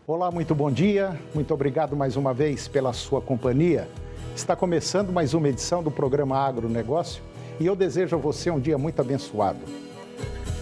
Olá, muito bom dia. Muito obrigado mais uma vez pela sua companhia. Está começando mais uma edição do programa Agronegócio e eu desejo a você um dia muito abençoado.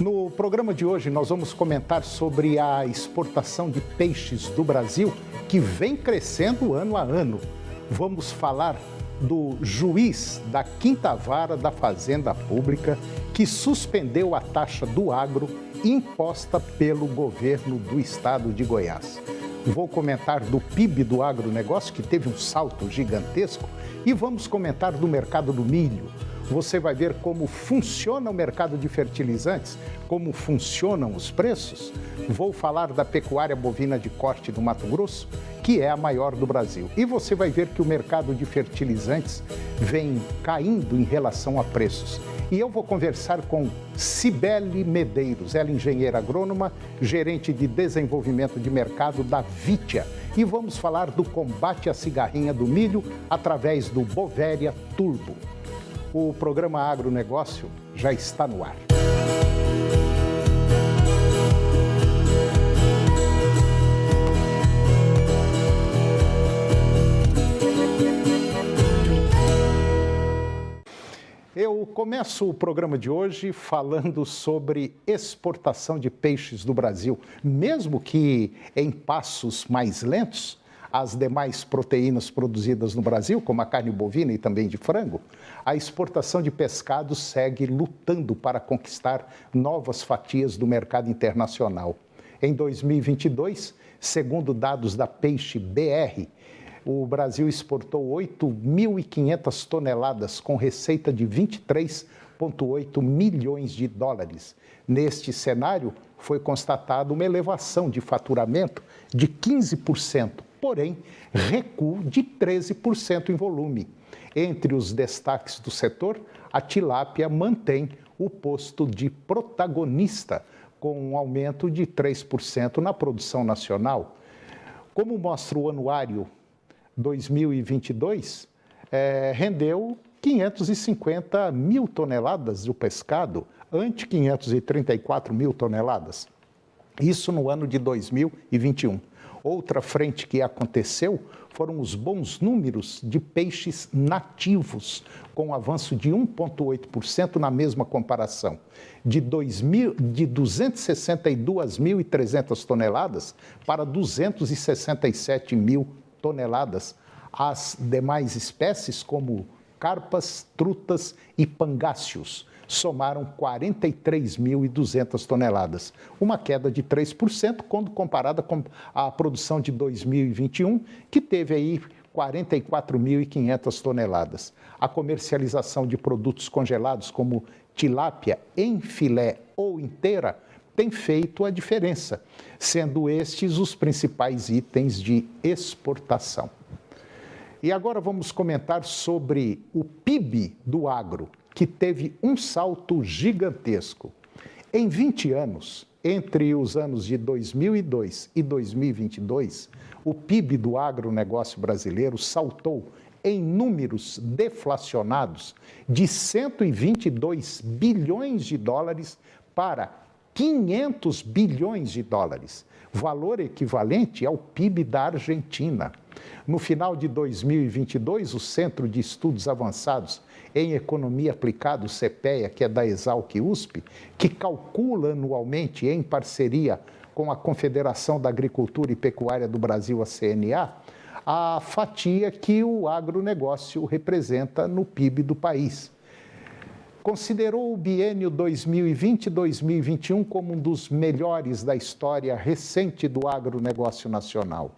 No programa de hoje nós vamos comentar sobre a exportação de peixes do Brasil, que vem crescendo ano a ano. Vamos falar do juiz da Quinta Vara da Fazenda Pública que suspendeu a taxa do agro imposta pelo governo do estado de Goiás. Vou comentar do PIB do agronegócio, que teve um salto gigantesco, e vamos comentar do mercado do milho. Você vai ver como funciona o mercado de fertilizantes, como funcionam os preços. Vou falar da pecuária bovina de corte do Mato Grosso, que é a maior do Brasil. E você vai ver que o mercado de fertilizantes vem caindo em relação a preços. E eu vou conversar com Cibele Medeiros, ela é engenheira agrônoma, gerente de desenvolvimento de mercado da Vitia. E vamos falar do combate à cigarrinha do milho através do Bovéria Turbo. O programa Agronegócio já está no ar. Eu começo o programa de hoje falando sobre exportação de peixes do Brasil. Mesmo que em passos mais lentos, as demais proteínas produzidas no Brasil, como a carne bovina e também de frango, a exportação de pescado segue lutando para conquistar novas fatias do mercado internacional. Em 2022, segundo dados da Peixe BR, o Brasil exportou 8.500 toneladas com receita de 23,8 milhões de dólares. Neste cenário, foi constatada uma elevação de faturamento de 15%, porém, recuo de 13% em volume. Entre os destaques do setor, a tilápia mantém o posto de protagonista, com um aumento de 3% na produção nacional. Como mostra o anuário 2022, rendeu 550 mil toneladas do pescado, ante 534 mil toneladas. Isso no ano de 2021. Outra frente que aconteceu foram os bons números de peixes nativos, com um avanço de 1,8% na mesma comparação. De 262.300 toneladas para 267 mil toneladas. As demais espécies, como carpas, trutas e pangáceos, somaram 43.200 toneladas, uma queda de 3% quando comparada com a produção de 2021, que teve aí 44.500 toneladas. A comercialização de produtos congelados como tilápia em filé ou inteira tem feito a diferença, sendo estes os principais itens de exportação. E agora vamos comentar sobre o PIB do agro, que teve um salto gigantesco. Em 20 anos, entre os anos de 2002 e 2022, o PIB do agronegócio brasileiro saltou em números deflacionados de 122 bilhões de dólares para 500 bilhões de dólares, valor equivalente ao PIB da Argentina. No final de 2022, o Centro de Estudos Avançados em Economia Aplicada, o CEPEA, que é da Exalc-USP, que calcula anualmente, em parceria com a Confederação da Agricultura e Pecuária do Brasil, a CNA, a fatia que o agronegócio representa no PIB do país. Considerou o biênio 2020-2021 como um dos melhores da história recente do agronegócio nacional.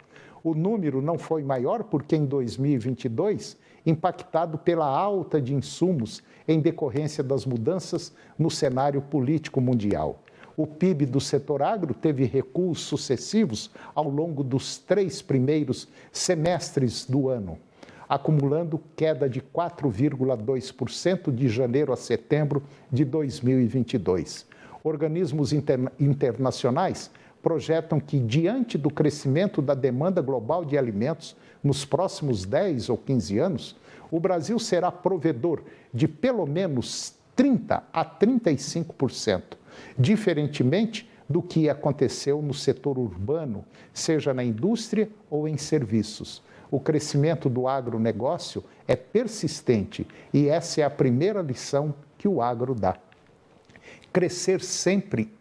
O número não foi maior porque em 2022, impactado pela alta de insumos em decorrência das mudanças no cenário político mundial. O PIB do setor agro teve recuos sucessivos ao longo dos 3 primeiros semestres do ano, acumulando queda de 4,2% de janeiro a setembro de 2022. Organismos internacionais projetam que, diante do crescimento da demanda global de alimentos nos próximos 10 ou 15 anos, o Brasil será provedor de pelo menos 30% a 35%. Diferentemente do que aconteceu no setor urbano, seja na indústria ou em serviços. O crescimento do agronegócio é persistente e essa é a primeira lição que o agro dá. Crescer sempre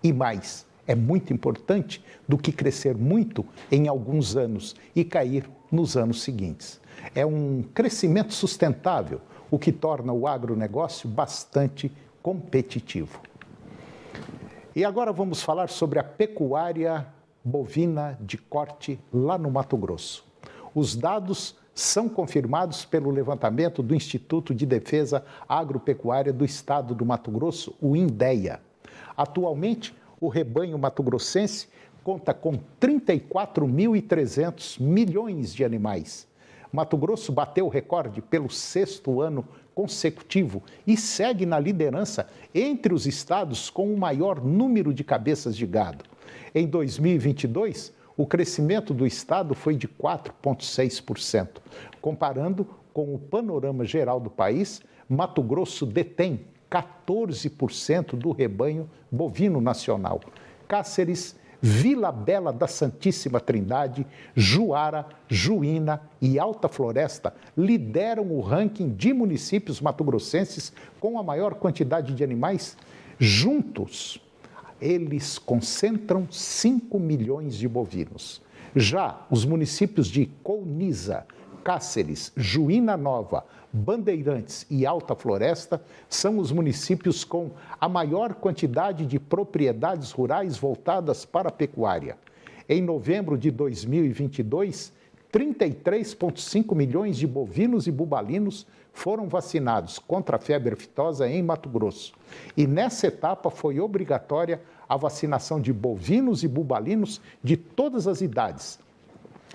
e mais é muito importante do que crescer muito em alguns anos e cair nos anos seguintes. É um crescimento sustentável, o que torna o agronegócio bastante competitivo. E agora vamos falar sobre a pecuária bovina de corte lá no Mato Grosso. Os dados são confirmados pelo levantamento do Instituto de Defesa Agropecuária do Estado do Mato Grosso, o INDEA. Atualmente, o rebanho mato-grossense conta com 34.300 milhões de animais. Mato Grosso bateu o recorde pelo 6º ano consecutivo e segue na liderança entre os estados com o maior número de cabeças de gado. Em 2022, o crescimento do estado foi de 4,6%. Comparando com o panorama geral do país, Mato Grosso detém 14% do rebanho bovino nacional. Cáceres, Vila Bela da Santíssima Trindade, Juara, Juína e Alta Floresta lideram o ranking de municípios mato-grossenses com a maior quantidade de animais. Juntos, eles concentram 5 milhões de bovinos. Já os municípios de Colniza, Cáceres, Juína Nova, Bandeirantes e Alta Floresta são os municípios com a maior quantidade de propriedades rurais voltadas para a pecuária. Em novembro de 2022, 33,5 milhões de bovinos e bubalinos foram vacinados contra a febre aftosa em Mato Grosso. E nessa etapa foi obrigatória a vacinação de bovinos e bubalinos de todas as idades,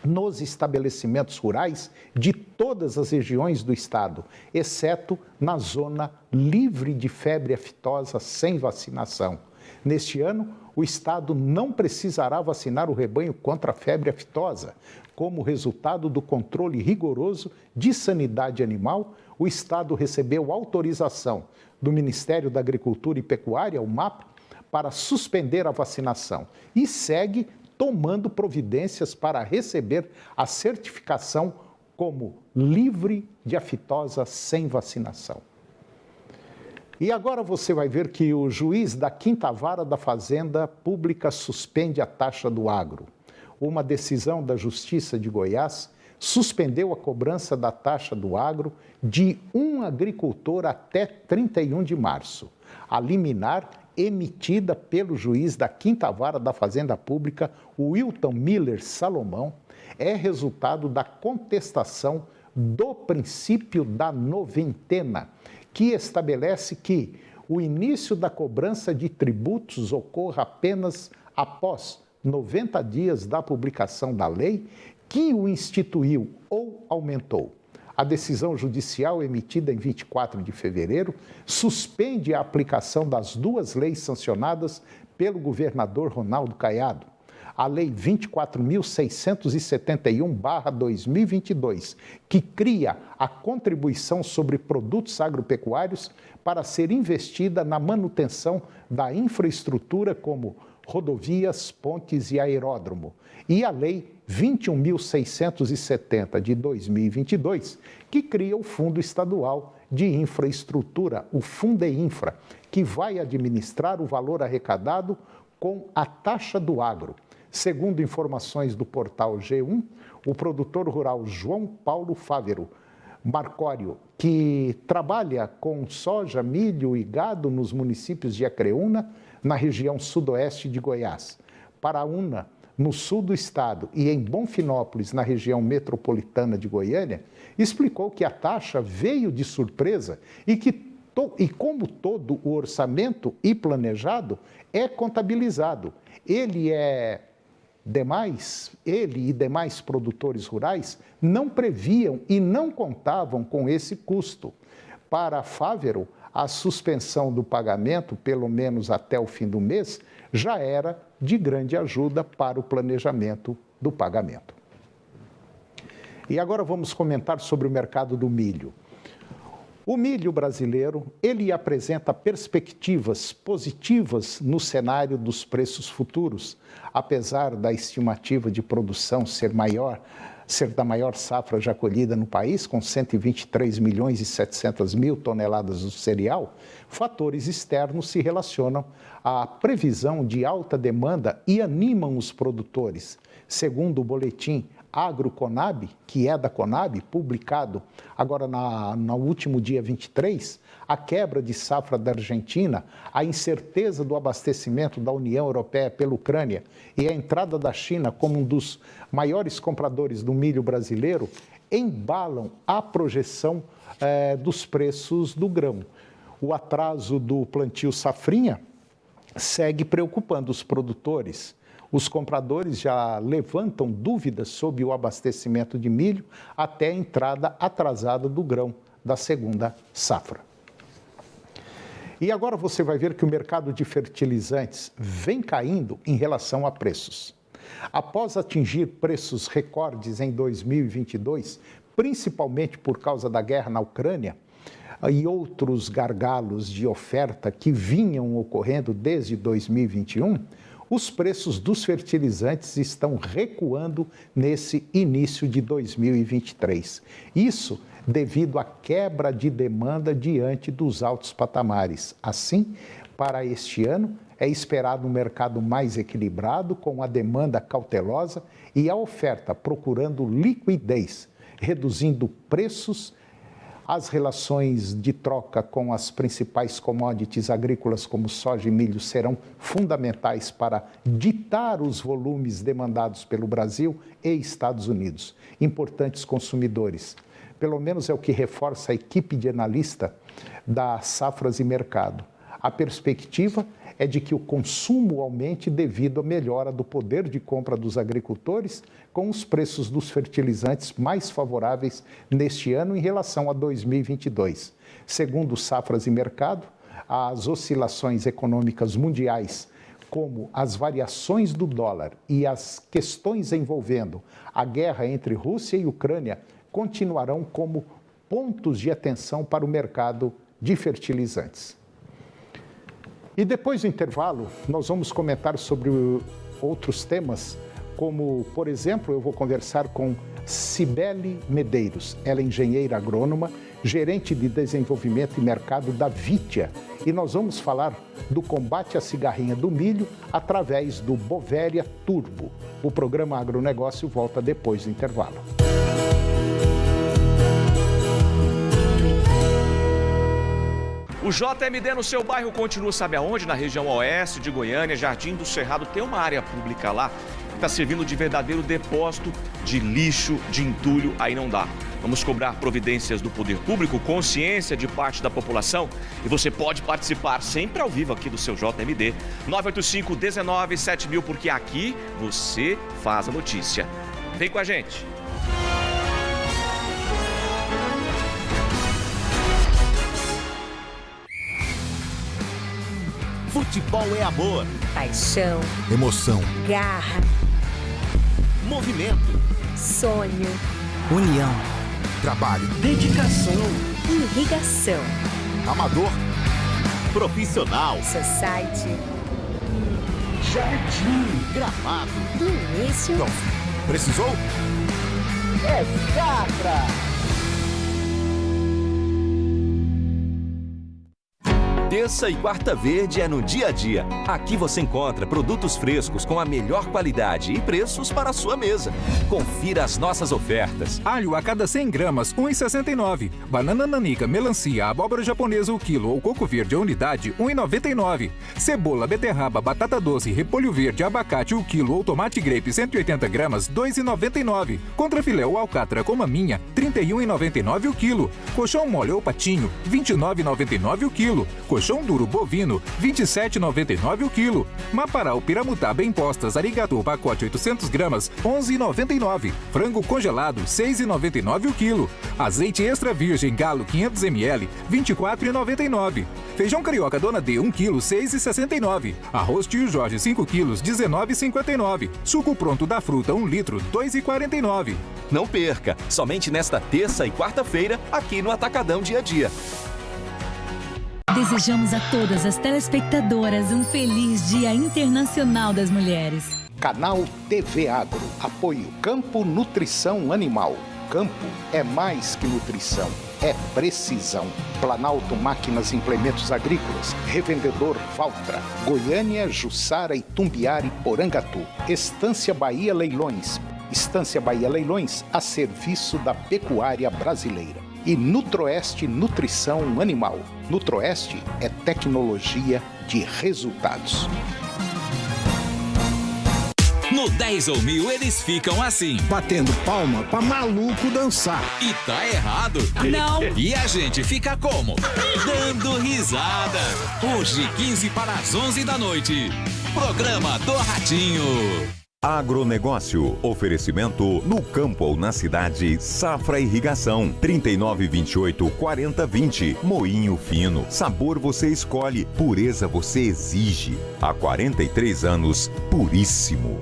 nos estabelecimentos rurais de todas as regiões do estado, exceto na zona livre de febre aftosa sem vacinação. Neste ano, o estado não precisará vacinar o rebanho contra a febre aftosa. Como resultado do controle rigoroso de sanidade animal, o estado recebeu autorização do Ministério da Agricultura e Pecuária, o MAP, para suspender a vacinação e segue tomando providências para receber a certificação como livre de aftosa sem vacinação. E agora você vai ver que o juiz da 5ª Vara da Fazenda Pública suspende a taxa do agro. Uma decisão da Justiça de Goiás suspendeu a cobrança da taxa do agro de um agricultor até 31 de março. A liminar emitida pelo juiz da 5ª Vara da Fazenda Pública, Wilton Miller Salomão, é resultado da contestação do princípio da noventena, que estabelece que o início da cobrança de tributos ocorra apenas após 90 dias da publicação da lei que o instituiu ou aumentou. A decisão judicial emitida em 24 de fevereiro suspende a aplicação das duas leis sancionadas pelo governador Ronaldo Caiado. A Lei 24.671/2022, que cria a contribuição sobre produtos agropecuários para ser investida na manutenção da infraestrutura como rodovias, pontes e aeródromo. E a Lei 21.670 de 2022, que cria o Fundo Estadual de Infraestrutura, o Fundeinfra, que vai administrar o valor arrecadado com a taxa do agro. Segundo informações do portal G1, o produtor rural João Paulo Fávero Marcório, que trabalha com soja, milho e gado nos municípios de Acreúna, na região sudoeste de Goiás, Paraúna, no sul do estado, e em Bonfinópolis, na região metropolitana de Goiânia, explicou que a taxa veio de surpresa e como todo o orçamento e planejado é contabilizado. Ele e demais produtores rurais não previam e não contavam com esse custo. Para Fávero, a suspensão do pagamento, pelo menos até o fim do mês, já era de grande ajuda para o planejamento do pagamento. E agora vamos comentar sobre o mercado do milho. O milho brasileiro, ele apresenta perspectivas positivas no cenário dos preços futuros, apesar da estimativa de produção ser da maior safra já colhida no país, com 123 milhões e 700 mil toneladas do cereal. Fatores externos se relacionam à previsão de alta demanda e animam os produtores. Segundo o boletim Agroconab, que é da Conab, publicado agora no último dia 23, a quebra de safra da Argentina, a incerteza do abastecimento da União Europeia pela Ucrânia e a entrada da China como um dos maiores compradores do milho brasileiro embalam a projeção dos preços do grão. O atraso do plantio safrinha segue preocupando os produtores. Os compradores já levantam dúvidas sobre o abastecimento de milho até a entrada atrasada do grão da segunda safra. E agora você vai ver que o mercado de fertilizantes vem caindo em relação a preços. Após atingir preços recordes em 2022, principalmente por causa da guerra na Ucrânia e outros gargalos de oferta que vinham ocorrendo desde 2021, os preços dos fertilizantes estão recuando nesse início de 2023. Isso devido à quebra de demanda diante dos altos patamares. Assim, para este ano, é esperado um mercado mais equilibrado, com a demanda cautelosa e a oferta procurando liquidez, reduzindo preços. As relações de troca com as principais commodities agrícolas, como soja e milho, serão fundamentais para ditar os volumes demandados pelo Brasil e Estados Unidos, importantes consumidores. Pelo menos é o que reforça a equipe de analista da Safras e Mercado. A perspectiva é de que o consumo aumente devido à melhora do poder de compra dos agricultores, com os preços dos fertilizantes mais favoráveis neste ano em relação a 2022. Segundo Safras e Mercado, as oscilações econômicas mundiais, como as variações do dólar e as questões envolvendo a guerra entre Rússia e Ucrânia, continuarão como pontos de atenção para o mercado de fertilizantes. E depois do intervalo, nós vamos comentar sobre outros temas, como, por exemplo, eu vou conversar com Cibele Medeiros. Ela é engenheira agrônoma, gerente de desenvolvimento e mercado da Vitia. E nós vamos falar do combate à cigarrinha do milho através do Bovéria Turbo. O programa Agronegócio volta depois do intervalo. O JMD no seu bairro continua, sabe aonde? Na região oeste de Goiânia, Jardim do Cerrado, tem uma área pública lá que está servindo de verdadeiro depósito de lixo, de entulho, aí não dá. Vamos cobrar providências do poder público, consciência de parte da população, e você pode participar sempre ao vivo aqui do seu JMD. 985-19-7000, porque aqui você faz a notícia. Vem com a gente! Futebol é amor, paixão, emoção, garra, movimento, sonho, união, trabalho, dedicação, irrigação, amador, profissional, society, jardim, gramado, do início ao fim. Precisou? É Safra! Terça e quarta verde é no dia a dia. Aqui você encontra produtos frescos com a melhor qualidade e preços para a sua mesa. Confira as nossas ofertas. Alho a cada 100 gramas, R$ 1,69. Banana nanica, melancia, abóbora japonesa o quilo ou coco verde a unidade, R$ 1,99. Cebola, beterraba, batata doce, repolho verde, abacate o quilo ou tomate grape 180 gramas, R$ 2,99. Contrafilé ou alcatra com maminha, R$ 31,99 o quilo. Colchão mole ou patinho, R$ 29,99 o quilo. Colchão colchão duro bovino, R$ 27,99 o quilo. Maparal piramutaba em postas arigatô pacote 800 gramas, R$ 11,99. Frango congelado, R$ 6,99 o quilo. Azeite extra virgem galo 500 ml, R$ 24,99. Feijão carioca Dona D 1 kg, R$ 6,69. Arroz Tio Jorge 5 kg, R$ 19,59. Suco pronto da fruta 1 litro, R$ 2,49. Não perca, somente nesta terça e quarta-feira, aqui no Atacadão Dia a Dia. Desejamos a todas as telespectadoras um feliz Dia Internacional das Mulheres. Canal TV Agro. Apoio Campo Nutrição Animal. Campo é mais que nutrição, é precisão. Planalto Máquinas e Implementos Agrícolas. Revendedor Valtra. Goiânia, Jussara, Itumbiara e Porangatu. Estância Bahia Leilões. Estância Bahia Leilões a serviço da pecuária brasileira. E Nutroeste Nutrição Animal. Nutroeste é tecnologia de resultados. No 10 ou 1000 eles ficam assim, batendo palma pra maluco dançar. E tá errado. Não. E a gente fica como? Dando risada. Hoje, 15 para as 11 da noite. Programa do Ratinho. Agronegócio. Oferecimento no campo ou na cidade. Safra Irrigação. 3928-4020. Moinho Fino. Sabor você escolhe. Pureza você exige. Há 43 anos. Puríssimo.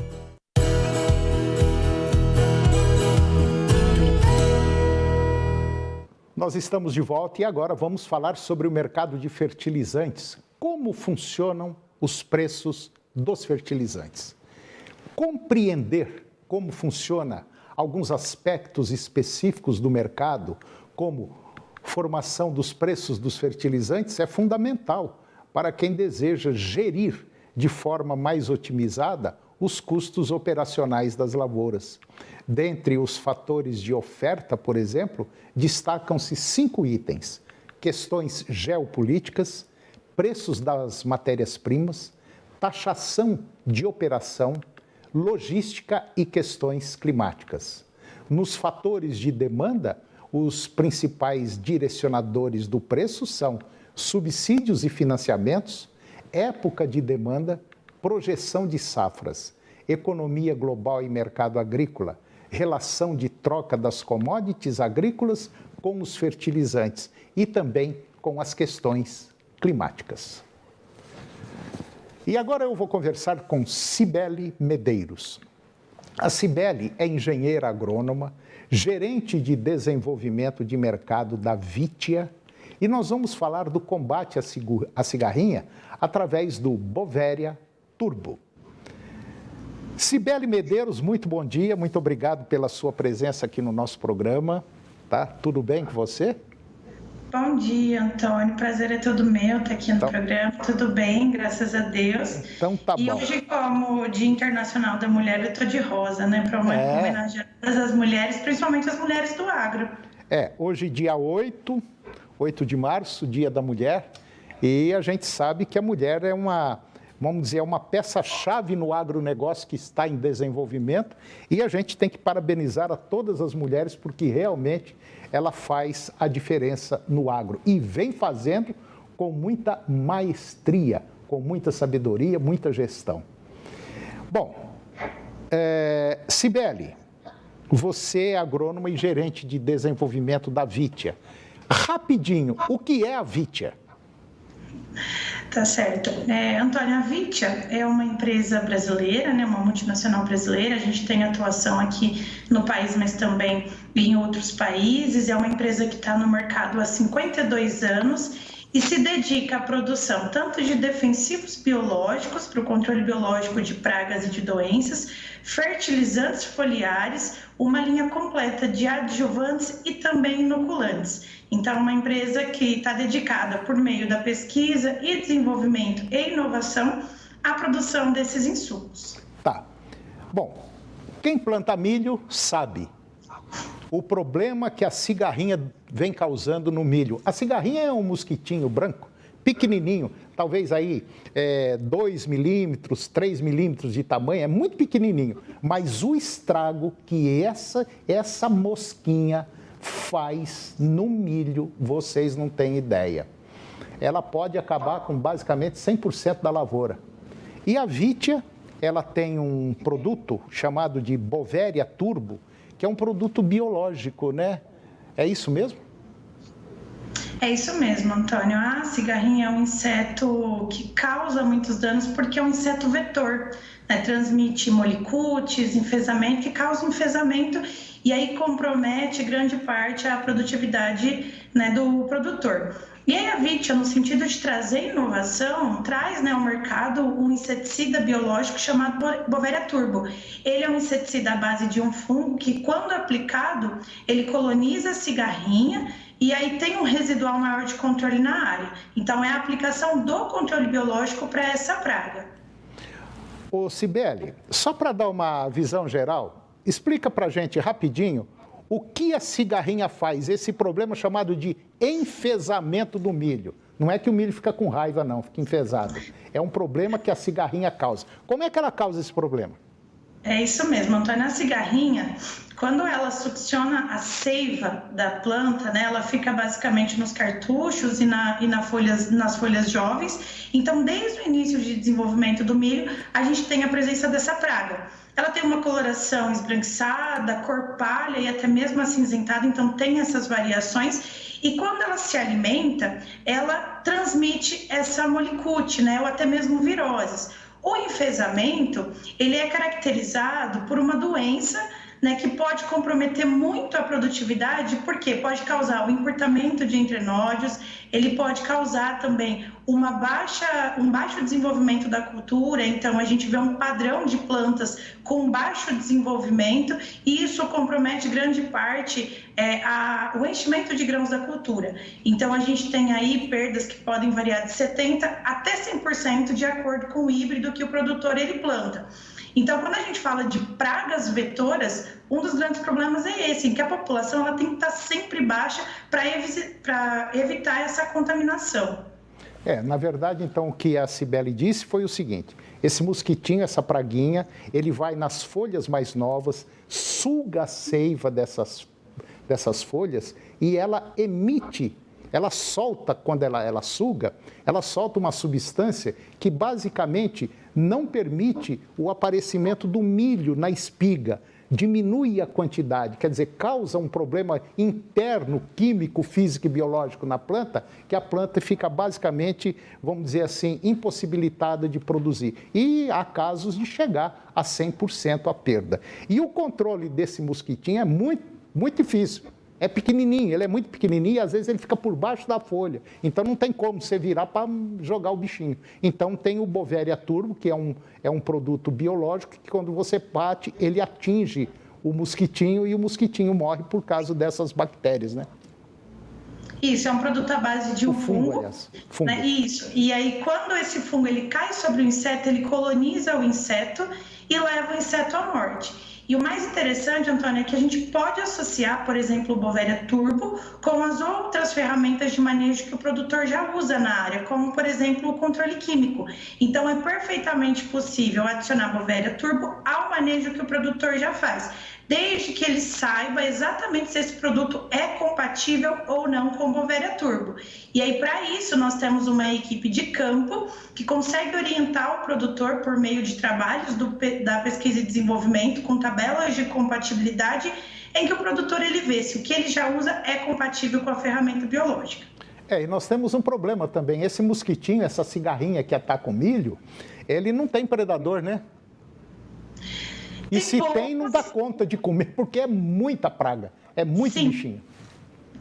Nós estamos de volta e agora vamos falar sobre o mercado de fertilizantes. Como funcionam os preços dos fertilizantes? Compreender como funciona alguns aspectos específicos do mercado, como formação dos preços dos fertilizantes, é fundamental para quem deseja gerir de forma mais otimizada os custos operacionais das lavouras. Dentre os fatores de oferta, por exemplo, destacam-se 5 itens: questões geopolíticas, preços das matérias-primas, taxação de operação, logística e questões climáticas. Nos fatores de demanda, os principais direcionadores do preço são subsídios e financiamentos, época de demanda, projeção de safras, economia global e mercado agrícola, relação de troca das commodities agrícolas com os fertilizantes e também com as questões climáticas. E agora eu vou conversar com Cibele Medeiros. A Cibele é engenheira agrônoma, gerente de desenvolvimento de mercado da Vitia, e nós vamos falar do combate à cigarrinha através do Bovéria Turbo. Cibele Medeiros, muito bom dia, muito obrigado pela sua presença aqui no nosso programa. Tá? Tudo bem com você? Bom dia, Antônio. Prazer é todo meu estar aqui no programa. Tudo bem, graças a Deus. Então tá bom. E hoje, como Dia Internacional da Mulher, eu estou de rosa, né? Para homenagear todas as mulheres, principalmente as mulheres do agro. Hoje dia 8 de março, Dia da Mulher, e a gente sabe que a mulher é vamos dizer, uma peça-chave no agronegócio que está em desenvolvimento, e a gente tem que parabenizar a todas as mulheres porque realmente ela faz a diferença no agro e vem fazendo com muita maestria, com muita sabedoria, muita gestão. Bom, Cibele, você é agrônoma e gerente de desenvolvimento da Vitia. Rapidinho, o que é a Vitia? Tá certo. Antônio, a Vitia é uma empresa brasileira, né, uma multinacional brasileira. A gente tem atuação aqui no país, mas também em outros países. É uma empresa que está no mercado há 52 anos e se dedica à produção tanto de defensivos biológicos, para o controle biológico de pragas e de doenças, fertilizantes foliares, uma linha completa de adjuvantes e também inoculantes. Então, uma empresa que está dedicada por meio da pesquisa e desenvolvimento e inovação à produção desses insumos. Tá. Bom, quem planta milho sabe o problema que a cigarrinha vem causando no milho. A cigarrinha é um mosquitinho branco, pequenininho, talvez aí 2 milímetros, 3 milímetros de tamanho, é muito pequenininho. Mas o estrago que essa mosquinha faz no milho, vocês não têm ideia. ela pode acabar com basicamente 100% da lavoura. E a Vitia, ela tem um produto chamado de Bovéria turbo, que é um produto biológico, né? É isso mesmo? É isso mesmo, Antônio. A cigarrinha é um inseto que causa muitos danos porque é um inseto vetor, né? Transmite molicutes, enfesamento, que causa enfesamento e aí compromete grande parte a produtividade, né, do produtor. E aí a Vitia, no sentido de trazer inovação, traz, né, ao mercado um inseticida biológico chamado Bovéria turbo. Ele é um inseticida à base de um fungo que, quando aplicado, ele coloniza a cigarrinha e aí tem um residual maior de controle na área. Então, é a aplicação do controle biológico para essa praga. Ô, Cibele, só para dar uma visão geral, explica para a gente rapidinho o que a cigarrinha faz, esse problema chamado de enfesamento do milho. Não é que o milho fica com raiva, não, fica enfesado. É um problema que a cigarrinha causa. Como é que ela causa esse problema? É isso mesmo, Antônio. A cigarrinha, quando ela succiona a seiva da planta, né, ela fica basicamente nos cartuchos e nas folhas jovens. Então, desde o início de desenvolvimento do milho, a gente tem a presença dessa praga. Ela tem uma coloração esbranquiçada, cor palha e até mesmo acinzentada, então tem essas variações. E quando ela se alimenta, ela transmite essa molicute, né, ou até mesmo viroses. O enfesamento, ele é caracterizado por uma doença, né, que pode comprometer muito a produtividade, porque pode causar o encurtamento de entrenódios, ele pode causar também um baixo desenvolvimento da cultura, então a gente vê um padrão de plantas com baixo desenvolvimento e isso compromete grande parte o enchimento de grãos da cultura. Então a gente tem aí perdas que podem variar de 70% até 100% de acordo com o híbrido que o produtor ele planta. Então, quando a gente fala de pragas vetoras, um dos grandes problemas é esse, em que a população ela tem que estar sempre baixa para evitar essa contaminação. Na verdade, então, o que a Cibele disse foi o seguinte: esse mosquitinho, essa praguinha, ele vai nas folhas mais novas, suga a seiva dessas folhas e ela emite. Ela solta, quando ela suga, ela solta uma substância que basicamente não permite o aparecimento do milho na espiga, diminui a quantidade, quer dizer, causa um problema interno, químico, físico e biológico na planta, que a planta fica basicamente, vamos dizer assim, impossibilitada de produzir. E há casos de chegar a 100% a perda. E o controle desse mosquitinho é muito, muito difícil. É pequenininho, ele é muito pequenininho e às vezes ele fica por baixo da folha. Então não tem como você virar para jogar o bichinho. Então tem o Bovéria turbo, que é um produto biológico que quando você bate, ele atinge o mosquitinho e o mosquitinho morre por causa dessas bactérias, né? Isso, é um produto à base de um fungo. Né? Isso. E aí quando esse fungo ele cai sobre o inseto, ele coloniza o inseto e leva o inseto à morte. E o mais interessante, Antônio, é que a gente pode associar, por exemplo, o Bovéria turbo com as outras ferramentas de manejo que o produtor já usa na área, como, por exemplo, o controle químico. Então, é perfeitamente possível adicionar Bovéria turbo ao manejo que o produtor já faz, desde que ele saiba exatamente se esse produto é compatível ou não com Bovéria turbo. E aí, para isso, nós temos uma equipe de campo que consegue orientar o produtor por meio de trabalhos da pesquisa e desenvolvimento com tabelas de compatibilidade em que o produtor ele vê se o que ele já usa é compatível com a ferramenta biológica. E nós temos um problema também. Esse mosquitinho, essa cigarrinha que ataca o milho, ele não tem predador, né? E se tem, não dá conta de comer, porque é muita praga, é muito bichinho.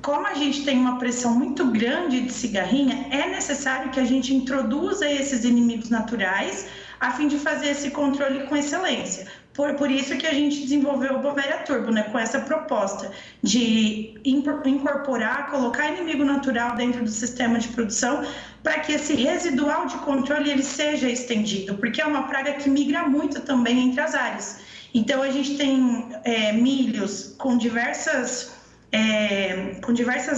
Como a gente tem uma pressão muito grande de cigarrinha, é necessário que a gente introduza esses inimigos naturais a fim de fazer esse controle com excelência. Por isso que a gente desenvolveu o Bovéria turbo, né, com essa proposta de incorporar, colocar inimigo natural dentro do sistema de produção para que esse residual de controle ele seja estendido, porque é uma praga que migra muito também entre as áreas. Então, a gente tem milhos com diversas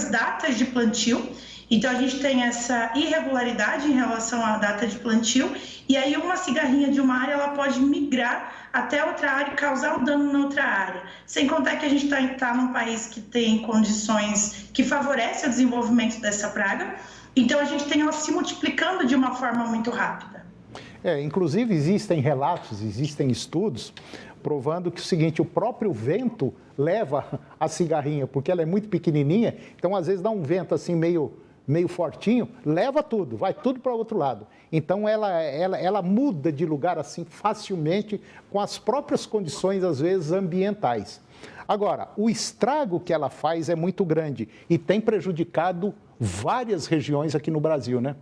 datas de plantio. Então, a gente tem essa irregularidade em relação à data de plantio. E aí, uma cigarrinha de uma área ela pode migrar até outra área e causar um dano na outra área. Sem contar que a gente está num país que tem condições que favorecem o desenvolvimento dessa praga. Então, a gente tem ela se multiplicando de uma forma muito rápida. Inclusive, existem relatos, existem estudos provando que o seguinte, o próprio vento leva a cigarrinha, porque ela é muito pequenininha, então às vezes dá um vento assim meio fortinho, leva tudo, vai tudo para o outro lado. Então ela muda de lugar assim facilmente com as próprias condições, às vezes, ambientais. Agora, o estrago que ela faz é muito grande e tem prejudicado várias regiões aqui no Brasil, né?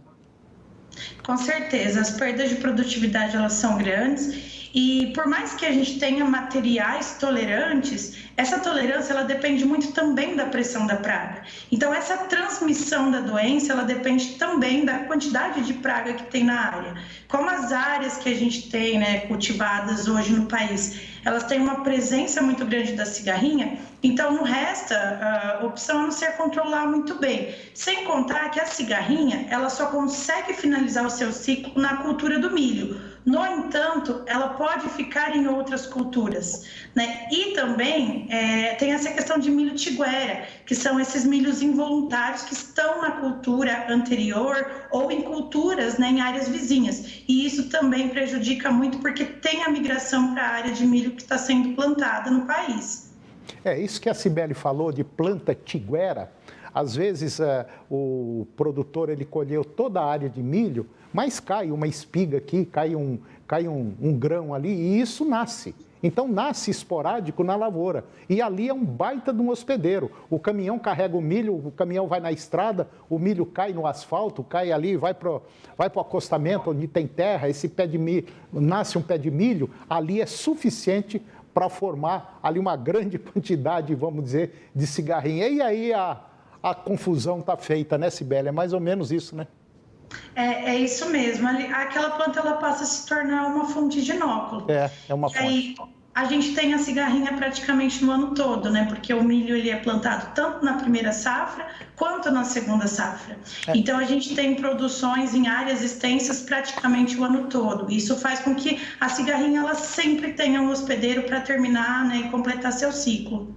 Com certeza, as perdas de produtividade elas são grandes e por mais que a gente tenha materiais tolerantes, essa tolerância ela depende muito também da pressão da praga. Então essa transmissão da doença ela depende também da quantidade de praga que tem na área. Como as áreas que a gente tem, né, cultivadas hoje no país, elas têm uma presença muito grande da cigarrinha, então não resta a opção a não ser controlar muito bem. Sem contar que a cigarrinha ela só consegue finalizar o seu ciclo na cultura do milho. No entanto, ela pode ficar em outras culturas, né? E também tem essa questão de milho tiguera, que são esses milhos involuntários que estão na cultura anterior ou em culturas, né, em áreas vizinhas. E isso também prejudica muito porque tem a migração para a área de milho que está sendo plantada no país. Isso que a Cibele falou de planta tiguera. Às vezes o produtor ele colheu toda a área de milho, mas cai uma espiga aqui, cai um grão ali e isso nasce. Então nasce esporádico na lavoura e ali é um baita de um hospedeiro. O caminhão carrega o milho, o caminhão vai na estrada, o milho cai no asfalto, cai ali, vai para o acostamento onde tem terra, esse pé de milho, nasce um pé de milho, ali é suficiente para formar ali uma grande quantidade, vamos dizer, de cigarrinha. E aí a confusão está feita, né, Cibele? É mais ou menos isso, né? É isso mesmo. Aquela planta ela passa a se tornar uma fonte de inóculo. É uma fonte. Aí a gente tem a cigarrinha praticamente no ano todo, né? Porque o milho ele é plantado tanto na primeira safra quanto na segunda safra. Então a gente tem produções em áreas extensas praticamente o ano todo. Isso faz com que a cigarrinha ela sempre tenha um hospedeiro para terminar, né, e completar seu ciclo.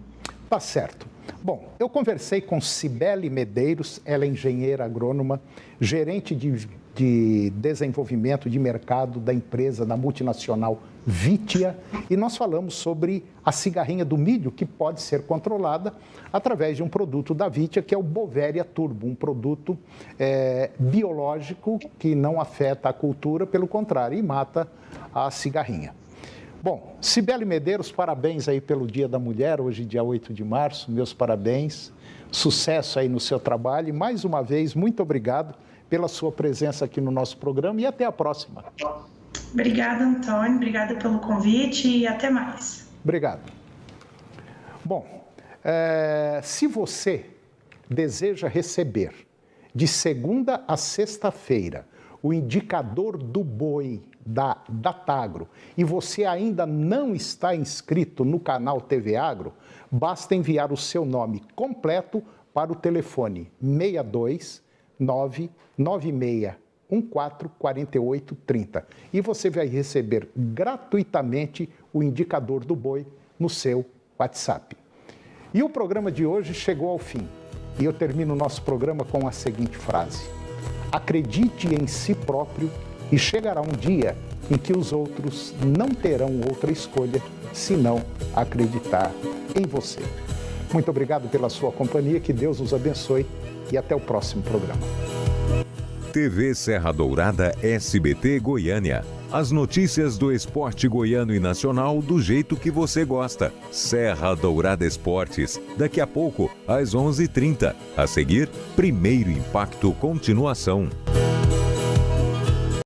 Tá certo. Bom, eu conversei com Cibele Medeiros, ela é engenheira agrônoma, gerente de desenvolvimento de mercado da empresa, da multinacional Vitia, e nós falamos sobre a cigarrinha do milho, que pode ser controlada através de um produto da Vitia, que é o Bovéria Turbo, um produto biológico que não afeta a cultura, pelo contrário, e mata a cigarrinha. Bom, Cibele Medeiros, parabéns aí pelo Dia da Mulher, hoje dia 8 de março, meus parabéns, sucesso aí no seu trabalho e mais uma vez, muito obrigado pela sua presença aqui no nosso programa e até a próxima. Obrigada, Antônio, obrigada pelo convite e até mais. Obrigado. Bom, se você deseja receber de segunda a sexta-feira o indicador do boi da Datagro e você ainda não está inscrito no canal TV Agro, basta enviar o seu nome completo para o telefone 62 996 144830 e você vai receber gratuitamente o indicador do boi no seu WhatsApp. E o programa de hoje chegou ao fim e eu termino o nosso programa com a seguinte frase: acredite em si próprio e chegará um dia em que os outros não terão outra escolha senão acreditar em você. Muito obrigado pela sua companhia, que Deus os abençoe e até o próximo programa. TV Serra Dourada SBT Goiânia. As notícias do esporte goiano e nacional do jeito que você gosta. Serra Dourada Esportes, daqui a pouco às 11h30. A seguir, Primeiro Impacto Continuação.